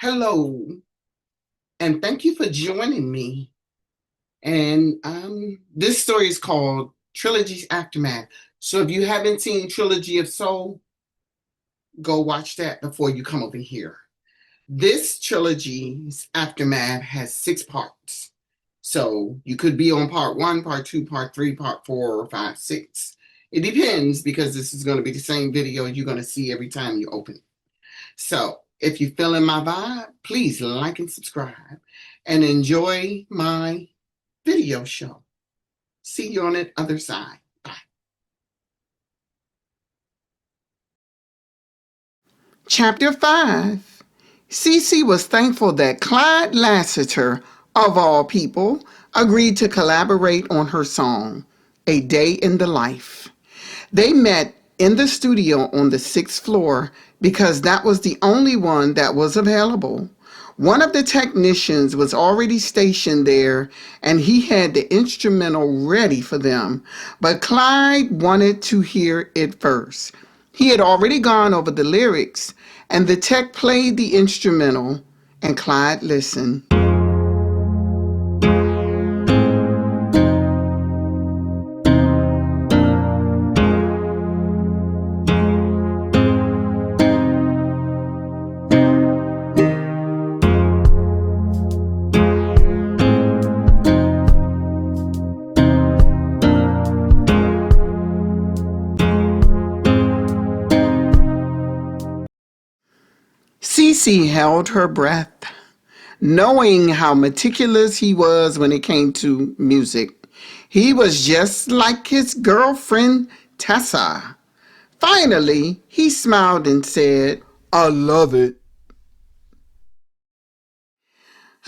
Hello, and thank you for joining me. And this story is called Trilogy's Aftermath. So if you haven't seen Trilogy of Soul, go watch that before you come over here. This trilogy's aftermath has 6 parts. So you could be on part one, part two, part three, part four, or five, six. It depends because this is going to be the same video you're going to see every time you open it. So if you're feeling my vibe, please like and subscribe and enjoy my video show. See you on the other side. Bye. Chapter 5. CeeCee was thankful that Clyde Lassiter, of all people, agreed to collaborate on her song, A Day in the Life. They met in the studio on the 6th floor because that was the only one that was available. One of the technicians was already stationed there and he had the instrumental ready for them, but Clyde wanted to hear it first. He had already gone over the lyrics and the tech played the instrumental and Clyde listened. CeeCee held her breath, knowing how meticulous he was when it came to music. He was just like his girlfriend, Tessa. Finally, he smiled and said, I love it.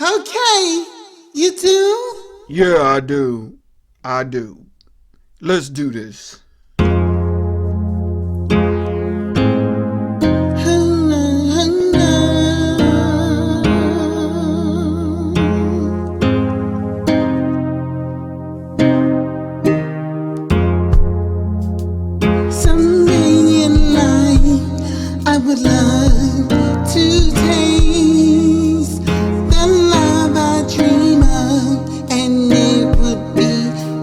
Okay, you do? Yeah, I do. I do. Let's do this. Someday in life, I would love to taste the love I dream of, and it would be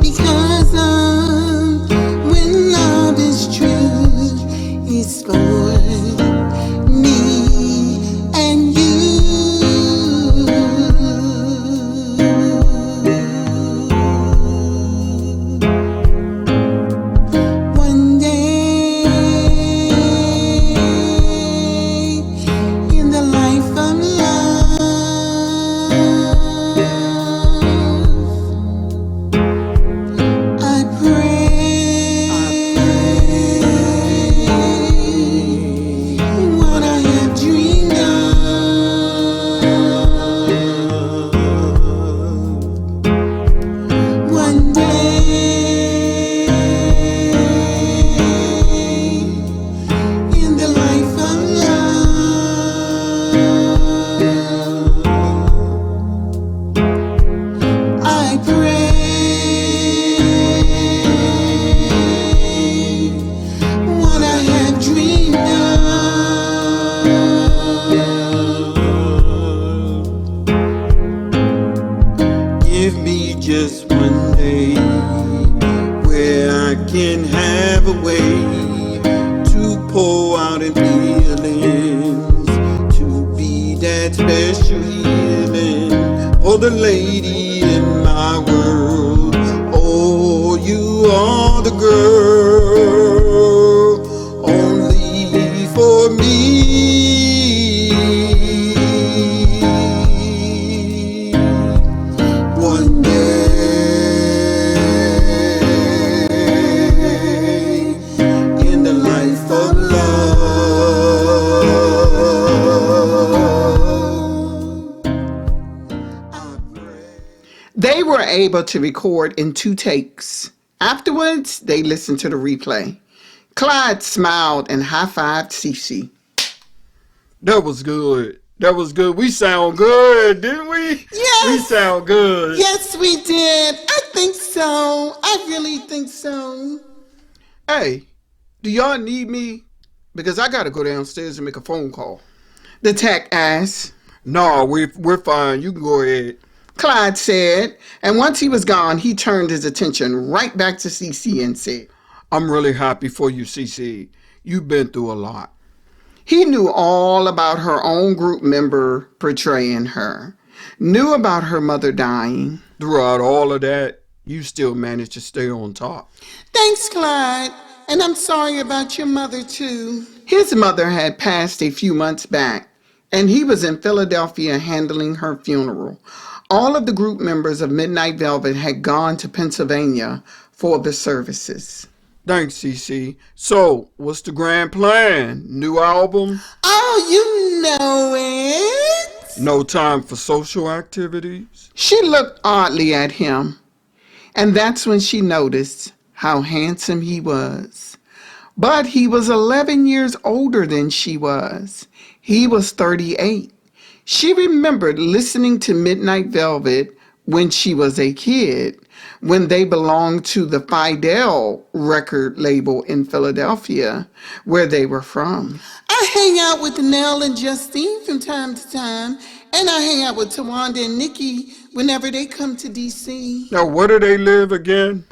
because of when love is true, it's for me and you. One day in the life of love, I pray what I have dreamed of. One day in the life of love, I pray what I have dreamed of. Give me just one day where I can have a way to pour out in feelings, to be that special healing for the lady in my world. Oh, you are the girl only for me. One day in the life of love, I pray. They were able to record in 2 takes. Afterwards, they listened to the replay. Clyde smiled and high-fived CeeCee. That was good. That was good. We sound good, didn't we? Yes. We sound good. Yes, we did. I think so. I really think so. Hey, do y'all need me? Because I gotta go downstairs and make a phone call. The tech asked. No, we're fine. You can go ahead. Clyde said, and once he was gone, he turned his attention right back to CeeCee and said, I'm really happy for you, CeeCee. You've been through a lot. he knew all about her own group member portraying her, knew about her mother dying. Throughout all of that, you still managed to stay on top. Thanks, Clyde. And I'm sorry about your mother, too. His mother had passed a few months back, and he was in Philadelphia handling her funeral. All of the group members of Midnight Velvet had gone to Pennsylvania for the services. Thanks, CeeCee. So, what's the grand plan? New album? Oh, you know it. No time for social activities? She looked oddly at him, and that's when she noticed how handsome he was. But he was 11 years older than she was. He was 38. She remembered listening to Midnight Velvet when she was a kid, when they belonged to the Fidel record label in Philadelphia, where they were from. I hang out with Nell and Justine from time to time, and I hang out with Tawanda and Nikki whenever they come to D.C. Now, where do they live again?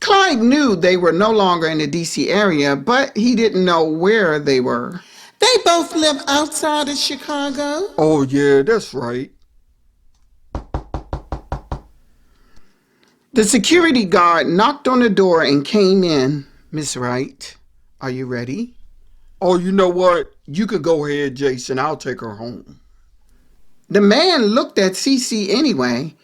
Clyde knew they were no longer in the D.C. area, but he didn't know where they were. They both live outside of Chicago. Oh, yeah, that's right. The security guard knocked on the door and came in. Miss Wright, are you ready? Oh, you know what? You could go ahead, Jason. I'll take her home. The man looked at CeeCee anyway,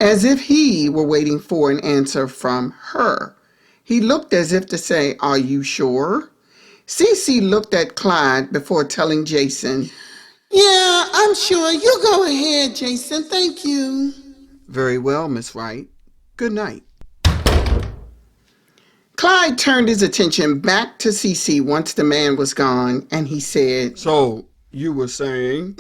as if he were waiting for an answer from her. He looked as if to say, are you sure? CeeCee looked at Clyde before telling Jason, yeah, I'm sure. You go ahead, Jason. Thank you. Very well, Miss Wright. Good night. Clyde turned his attention back to CeeCee once the man was gone, and he said, So, you were saying?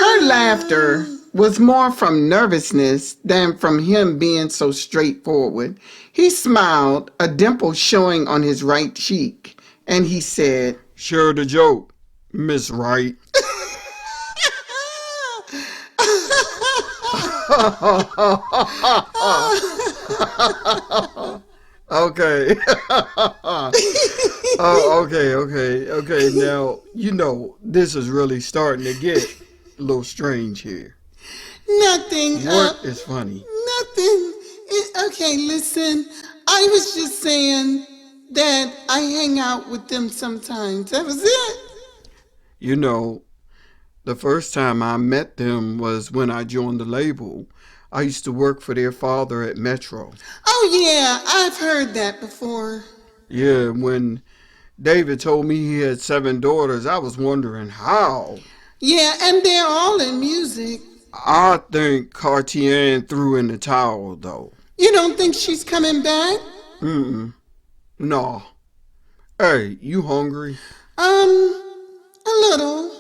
Her laughter was more from nervousness than from him being so straightforward. He smiled, a dimple showing on his right cheek, and he said, Share the joke, Miss Wright. Okay. Oh, okay. Now, this is really starting to get a little strange here. Nothing. What is funny? Nothing. Okay, listen. I was just saying that I hang out with them sometimes. That was it. The first time I met them was when I joined the label. I used to work for their father at Metro. Oh, yeah. I've heard that before. Yeah, when David told me he had 7 daughters, I was wondering how. Yeah, and they're all in music. I think Cartier threw in the towel, though. You don't think she's coming back? No. Hey, you hungry? A little.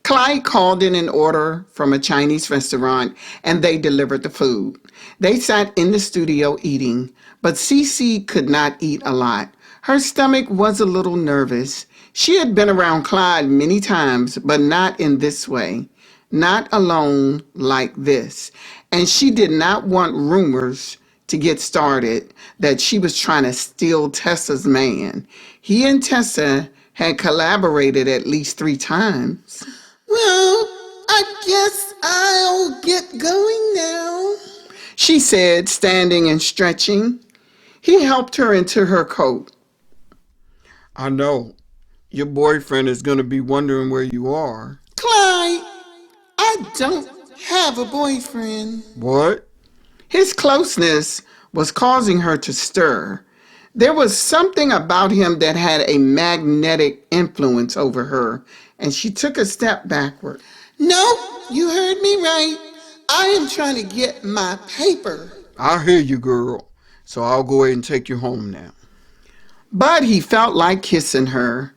Clyde called in an order from a Chinese restaurant, and they delivered the food. They sat in the studio eating, but CeeCee could not eat a lot. Her stomach was a little nervous. She had been around Clyde many times, but not in this way. Not alone like this. And she did not want rumors to get started that she was trying to steal Tessa's man. He and Tessa had collaborated at least 3 times. Well, I guess I'll get going now, she said, standing and stretching. He helped her into her coat. I know. Your boyfriend is going to be wondering where you are. Clyde, I don't have a boyfriend. What? His closeness was causing her to stir. There was something about him that had a magnetic influence over her, and she took a step backward. No, you heard me right. I am trying to get my paper. I hear you, girl. So I'll go ahead and take you home now. But he felt like kissing her.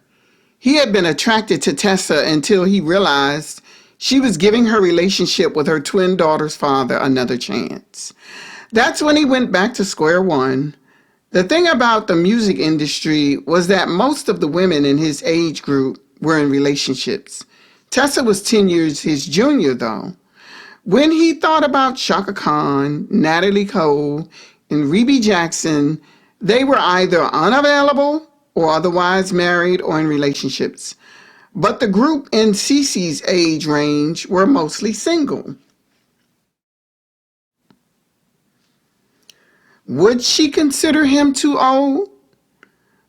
He had been attracted to Tessa until he realized She was giving her relationship with her twin daughter's father another chance. That's when he went back to square one. The thing about the music industry was that most of the women in his age group were in relationships. Tessa was 10 years his junior, though. When he thought about Chaka Khan, Natalie Cole, and Rebe Jackson, they were either unavailable or otherwise married or in relationships. But the group in CeeCee's age range were mostly single. Would she consider him too old?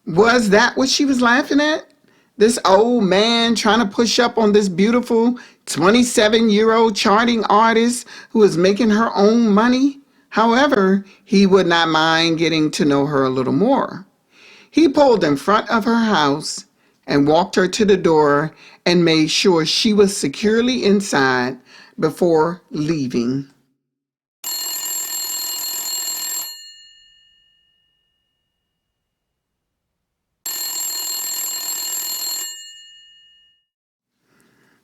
Was that what she was laughing at? This old man trying to push up on this beautiful 27-year-old charting artist who is making her own money? However, he would not mind getting to know her a little more. He pulled in front of her house and walked her to the door and made sure she was securely inside before leaving.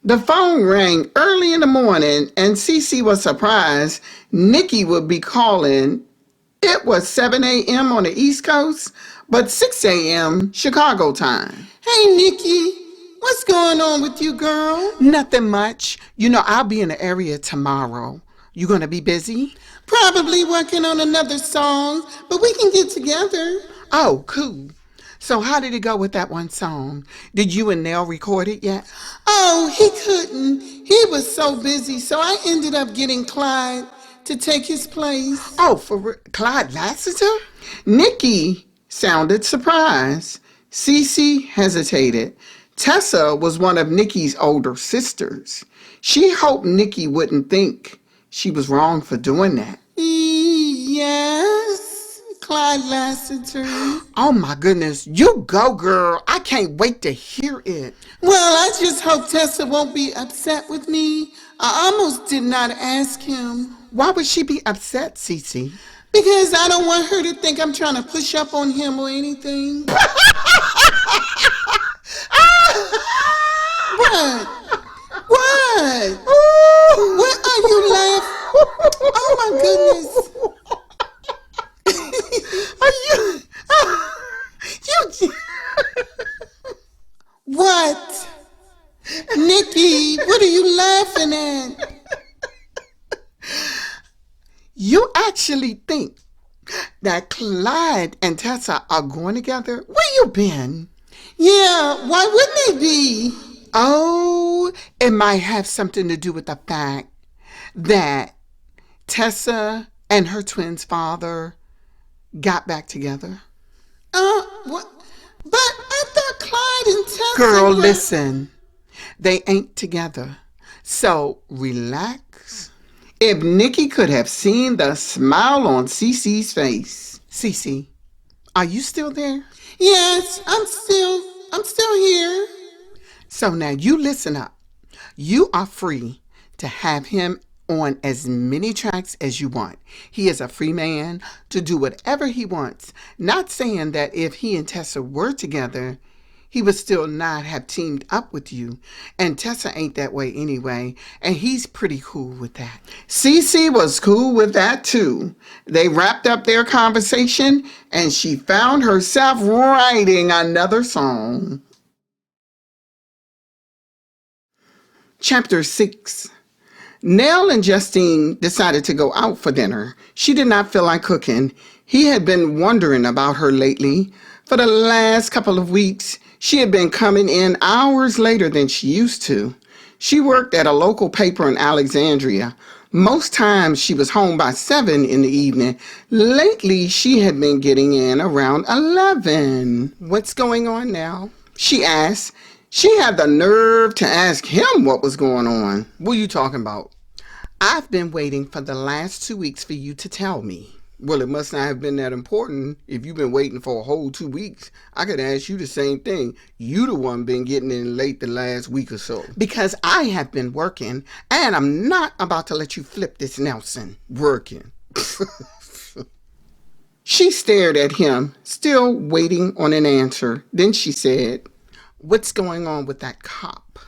The phone rang early in the morning, and CeeCee was surprised Nikki would be calling. It was 7 a.m. on the East Coast, but 6 a.m. Chicago time. Hey, Nikki, what's going on with you, girl? Nothing much. I'll be in the area tomorrow. You gonna be busy? Probably working on another song, but we can get together. Oh, cool. So how did it go with that one song? Did you and Nell record it yet? Oh, he couldn't. He was so busy, so I ended up getting Clyde to take his place. Oh, for Clyde Lassiter? Nikki sounded surprised. CeeCee hesitated. Tessa was one of Nikki's older sisters. She hoped Nikki wouldn't think she was wrong for doing that. Yes. Clyde Lassiter. Oh my goodness. You go, girl. I can't wait to hear it. Well, I just hope Tessa won't be upset with me. I almost did not ask him. Why would she be upset, CeeCee? Because I don't want her to think I'm trying to push up on him or anything. What? What? What are you laughing? Oh my goodness. What? Nikki, what are you laughing at? You actually think that Clyde and Tessa are going together? Where you been? Yeah, why wouldn't they be? Oh, it might have something to do with the fact that Tessa and her twin's father got back together. What? But I thought Clyde and Tessa Girl, listen. They ain't together. So relax. If Nikki could have seen the smile on CeeCee's face. CeeCee, are you still there? Yes, I'm still here. So now you listen up. You are free to have him on as many tracks as you want. He is a free man to do whatever he wants. Not saying that if he and Tessa were together, he would still not have teamed up with you. And Tessa ain't that way anyway, and he's pretty cool with that. CeeCee was cool with that too. They wrapped up their conversation, and she found herself writing another song. Chapter 6. Nell and Justine decided to go out for dinner. She did not feel like cooking. He had been wondering about her lately. For the last couple of weeks, she had been coming in hours later than she used to. She worked at a local paper in Alexandria. Most times she was home by 7 in the evening. Lately, she had been getting in around 11. What's going on now? She asked. She had the nerve to ask him what was going on. What are you talking about? I've been waiting for the last 2 weeks for you to tell me. Well, it must not have been that important. If you've been waiting for a whole 2 weeks, I could ask you the same thing. You the one been getting in late the last week or so. Because I have been working, and I'm not about to let you flip this Nelson. Working. She stared at him, still waiting on an answer. Then she said, "What's going on with that cop?"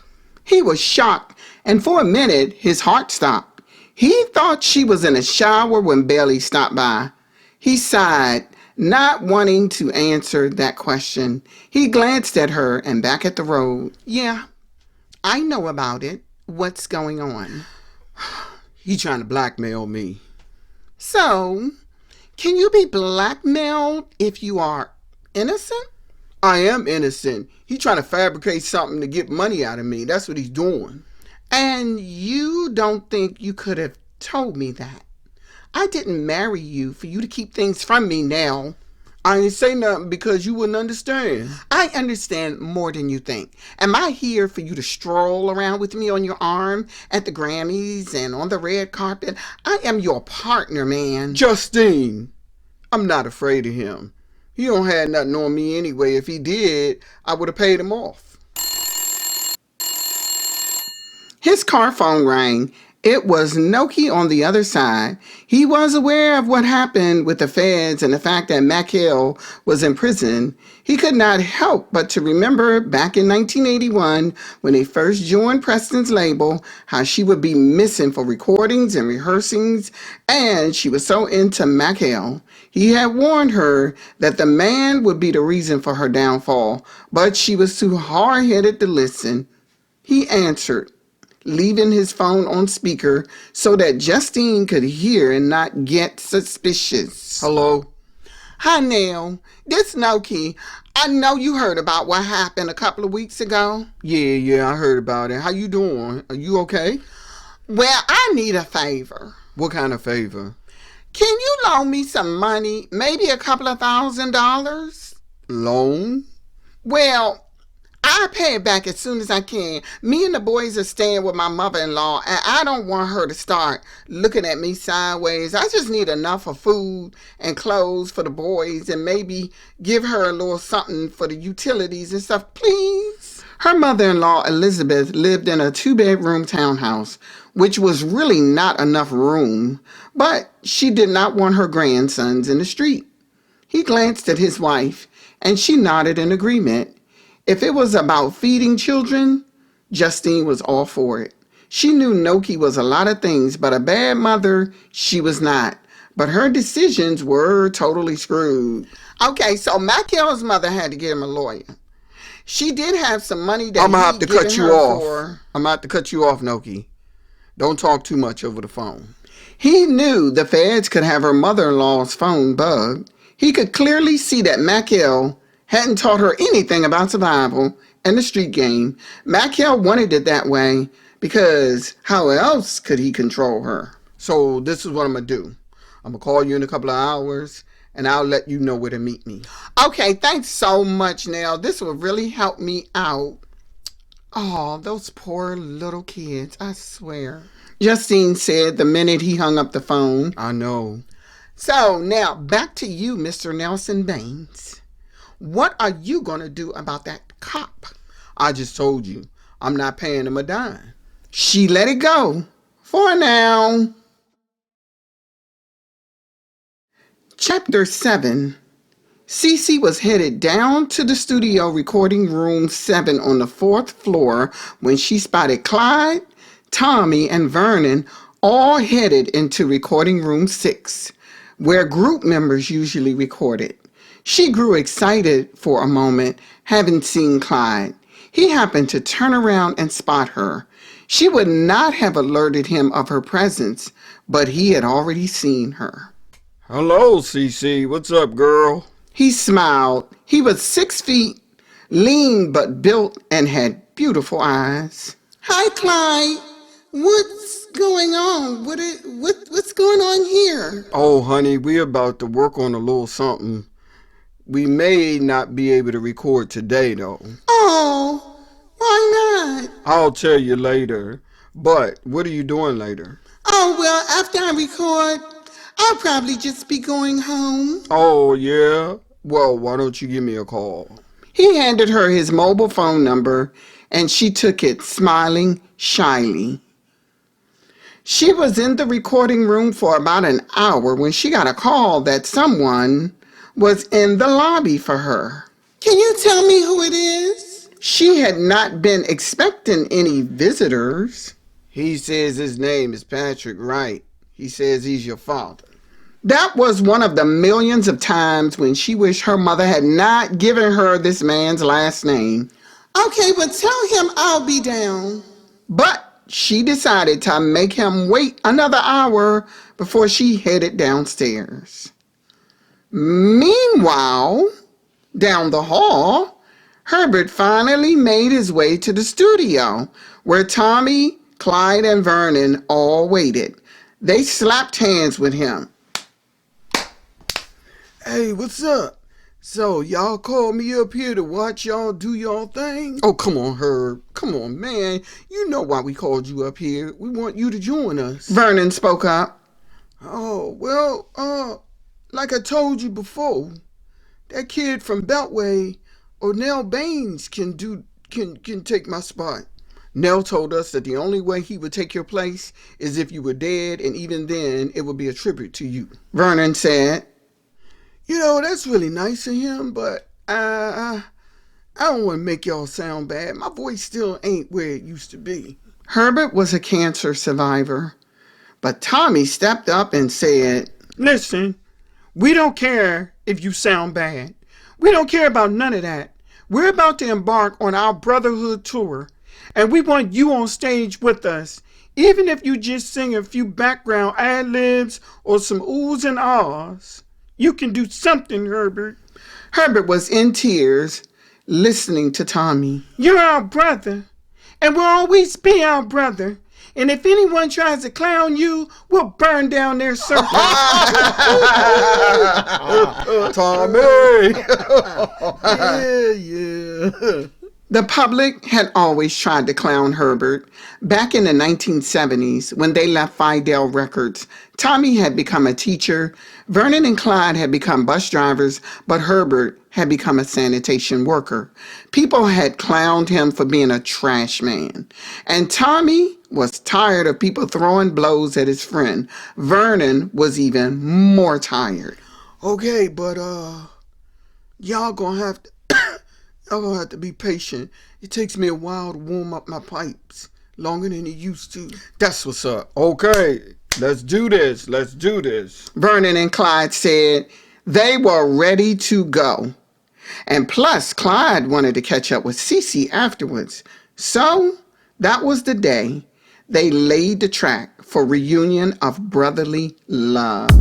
He was shocked And for a minute, his heart stopped. He thought she was in a shower when Bailey stopped by. He sighed, not wanting to answer that question. He glanced at her and back at the road. Yeah, I know about it. What's going on? He trying to blackmail me. So, can you be blackmailed if you are innocent? I am innocent. He trying to fabricate something to get money out of me. That's what he's doing. And you don't think you could have told me that? I didn't marry you for you to keep things from me now. I ain't say nothing because you wouldn't understand. I understand more than you think. Am I here for you to stroll around with me on your arm at the Grammys and on the red carpet? I am your partner, man. Justine, I'm not afraid of him. He don't have nothing on me anyway. If he did, I would have paid him off. His car phone rang. It was Noki on the other side. He was aware of what happened with the feds and the fact that Mac Hill was in prison. He could not help but to remember back in 1981 when they first joined Preston's label, how she would be missing for recordings and rehearsings, and she was so into Mac Hill. He had warned her that the man would be the reason for her downfall, but she was too hard-headed to listen. He answered, leaving his phone on speaker so that Justine could hear and not get suspicious. Hello? Hi, Neil. This Noki. I know you heard about what happened a couple of weeks ago. Yeah, I heard about it. How you doing? Are you okay? Well, I need a favor. What kind of favor? Can you loan me some money? Maybe a couple of $1,000? Loan? Well, I'll pay it back as soon as I can. Me and the boys are staying with my mother-in-law, and I don't want her to start looking at me sideways. I just need enough for food and clothes for the boys and maybe give her a little something for the utilities and stuff, please. Her mother-in-law, Elizabeth, lived in a 2-bedroom townhouse, which was really not enough room, but she did not want her grandsons in the street. He glanced at his wife, and she nodded in agreement. If it was about feeding children, Justine was all for it. She knew Noki was a lot of things, but a bad mother, she was not. But her decisions were totally screwed. Okay, so Mackel's mother had to get him a lawyer. She did have some money that I'm gonna have to given cut you her off. for. I'm gonna have to cut you off, Noki. Don't talk too much over the phone. He knew the feds could have her mother-in-law's phone bugged. He could clearly see that Mackel hadn't taught her anything about survival and the street game. Mackel wanted it that way because how else could he control her? So this is what I'm gonna do. I'm gonna call you in a couple of hours and I'll let you know where to meet me. Okay, thanks so much, Nell. This will really help me out. Oh, those poor little kids, I swear. Justine said the minute he hung up the phone. I know. So now back to you, Mr. Nelson Baines. What are you going to do about that cop? I just told you, I'm not paying him a dime. She let it go. For now. Chapter 7. CeeCee was headed down to the studio recording room 7 on the 4th floor when she spotted Clyde, Tommy, and Vernon all headed into recording room 6, where group members usually recorded. She grew excited for a moment, having seen Clyde. He happened to turn around and spot her. She would not have alerted him of her presence, but he had already seen her. Hello, CeeCee. What's up, girl? He smiled. He was 6 feet, lean but built, and had beautiful eyes. Hi, Clyde. What's going on? What's going on here? Oh, honey, we're about to work on a little something. We may not be able to record today, though. Oh, why not? I'll tell you later. But what are you doing later? Oh, well, after I record, I'll probably just be going home. Oh, yeah? Well, why don't you give me a call? He handed her his mobile phone number, and she took it, smiling shyly. She was in the recording room for about an hour when she got a call that someone was in the lobby for her. Can you tell me who it is? She had not been expecting any visitors. He says his name is Patrick Wright. He says he's your father. That was one of the millions of times when she wished her mother had not given her this man's last name. Okay, but tell him I'll be down. But she decided to make him wait another hour before she headed downstairs. Meanwhile, down the hall, Herbert finally made his way to the studio where Tommy, Clyde, and Vernon all waited. They slapped hands with him. Hey, what's up? So, y'all called me up here to watch y'all do y'all thing? Oh, come on, Herb. Come on, man. You know why we called you up here. We want you to join us. Vernon spoke up. Oh, well, like I told you before, that kid from Beltway, Nell Baines, can take my spot. Nell told us that the only way he would take your place is if you were dead, and even then, it would be a tribute to you. Vernon said. You know, that's really nice of him, but I don't want to make y'all sound bad. My voice still ain't where it used to be. Herbert was a cancer survivor, but Tommy stepped up and said, Listen, we don't care if you sound bad. We don't care about none of that. We're about to embark on our brotherhood tour, and we want you on stage with us. Even if you just sing a few background ad-libs or some oohs and ahs. You can do something, Herbert. Herbert was in tears, listening to Tommy. You're our brother, and we'll always be our brother. And if anyone tries to clown you, we'll burn down their circus. Tommy! yeah. The public had always tried to clown Herbert. Back in the 1970s, when they left Fidel Records, Tommy had become a teacher, Vernon and Clyde had become bus drivers, but Herbert had become a sanitation worker. People had clowned him for being a trash man. And Tommy was tired of people throwing blows at his friend. Vernon was even more tired. Okay, but y'all gonna have to be patient. It takes me a while to warm up my pipes, longer than it used to. That's what's up. Okay, let's do this. Vernon and Clyde said they were ready to go. And plus, Clyde wanted to catch up with CeeCee afterwards. So, that was the day they laid the track for Reunion of Brotherly Love.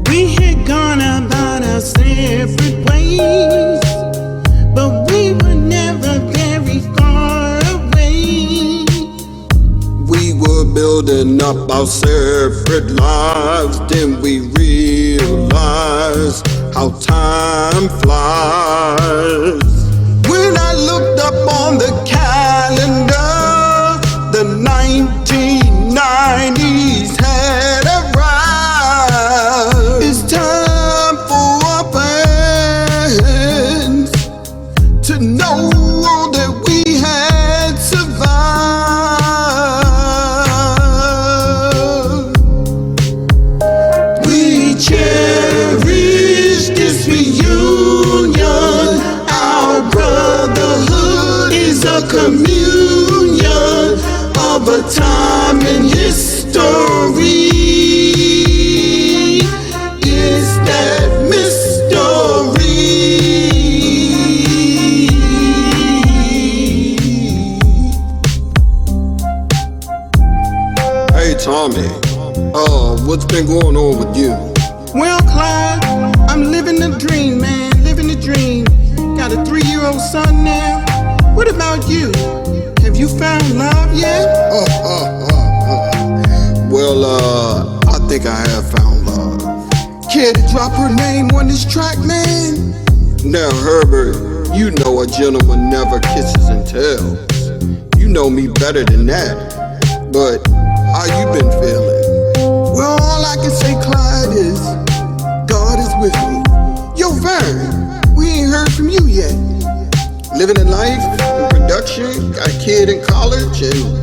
We had gone about our separate ways, but we were never very far away. We were building up our separate lives, then we realized how time flies. When I looked up on the calendar, the 1990s had arrived. It's time for our parents to know that we had survived. We cherish this reunion. Our brotherhood is a communion of a time in history. It's that mystery. Hey Tommy, what's been going on with you? Well, Clyde, I'm living the dream, man, living the dream. Got a 3-year-old son now. What about you? Have you found love yet? Well, I think I have found love. Care to drop her name on this track, man? Now, Herbert, you know a gentleman never kisses and tells. You know me better than that. But how you been feeling? Well, all I can say, Clyde, is God is with me. Yo, Vern, we ain't heard from you yet. Living a life in production, got a kid in college, and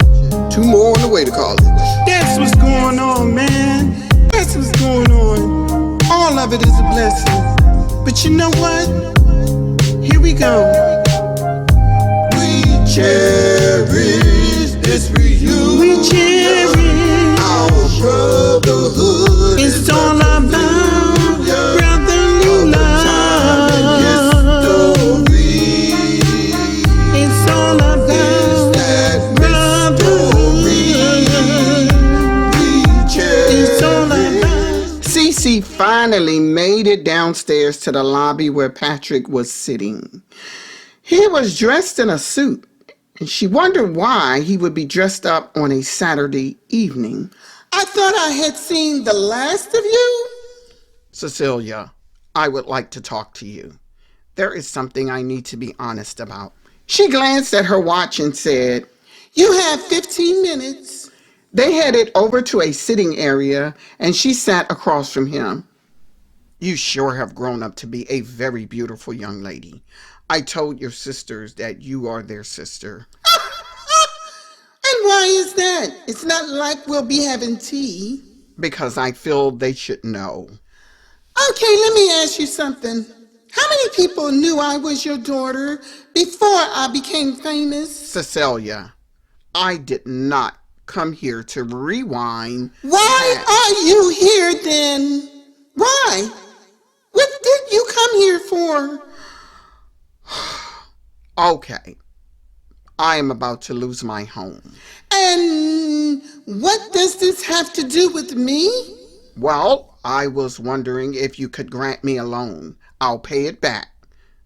2 more on the way to college. That's what's going on, man. That's what's going on. All of it is a blessing. But you know what? Here we go. We cherish this reunion. We cherish our brotherhood. It's all about brotherly love. It's all about brotherhood. It's all about. CeeCee finally made it downstairs to the lobby where Patrick was sitting. He was dressed in a suit, and she wondered why he would be dressed up on a Saturday evening. I thought I had seen the last of you. Cecilia, I would like to talk to you. There is something I need to be honest about. She glanced at her watch and said, You have 15 minutes. They headed over to a sitting area, and she sat across from him. You sure have grown up to be a very beautiful young lady. I told your sisters that you are their sister. And why is that? It's not like we'll be having tea. Because I feel they should know. Okay, let me ask you something. How many people knew I was your daughter before I became famous? Cecilia, I did not come here to rewind. Why are you here then? Why? What did you come here for? Okay, I am about to lose my home. And what does this have to do with me? Well, I was wondering if you could grant me a loan. I'll pay it back.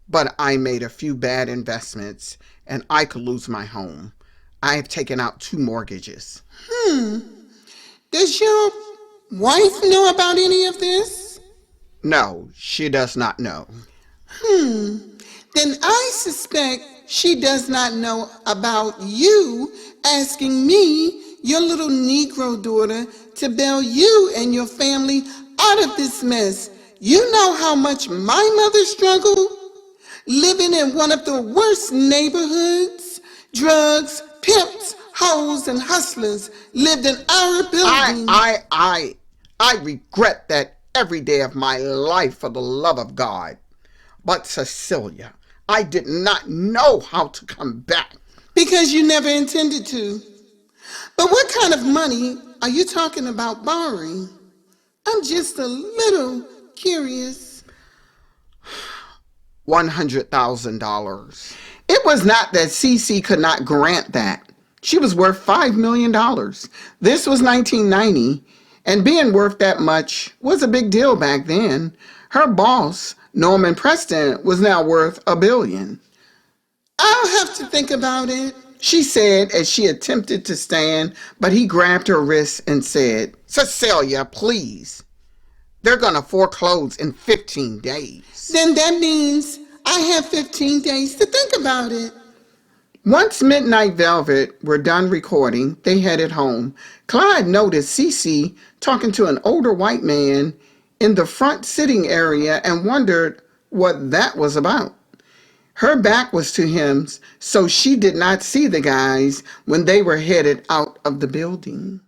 But I made a few bad investments, and I could lose my home. I have taken out 2 mortgages. Does your wife know about any of this? No, she does not know. Then I suspect she does not know about you asking me, your little Negro daughter, to bail you and your family out of this mess. You know how much my mother struggled? Living in one of the worst neighborhoods. Drugs, pimps, hoes, and hustlers lived in our building. I regret that every day of my life, for the love of God. But Cecilia, I did not know how to come back. Because you never intended to. But what kind of money are you talking about borrowing? I'm just a little curious. $100,000. It was not that CeeCee could not grant that. She was worth $5 million. This was 1990, and being worth that much was a big deal back then. Her boss, Norman Preston, was now worth $1 billion. I'll have to think about it, she said as she attempted to stand, but he grabbed her wrist and said, Cecilia, please. They're going to foreclose in 15 days. Then that means I have 15 days to think about it. Once Midnight Velvet were done recording, they headed home. Clyde noticed CeeCee talking to an older white man in the front sitting area and wondered what that was about. Her back was to him, so she did not see the guys when they were headed out of the building.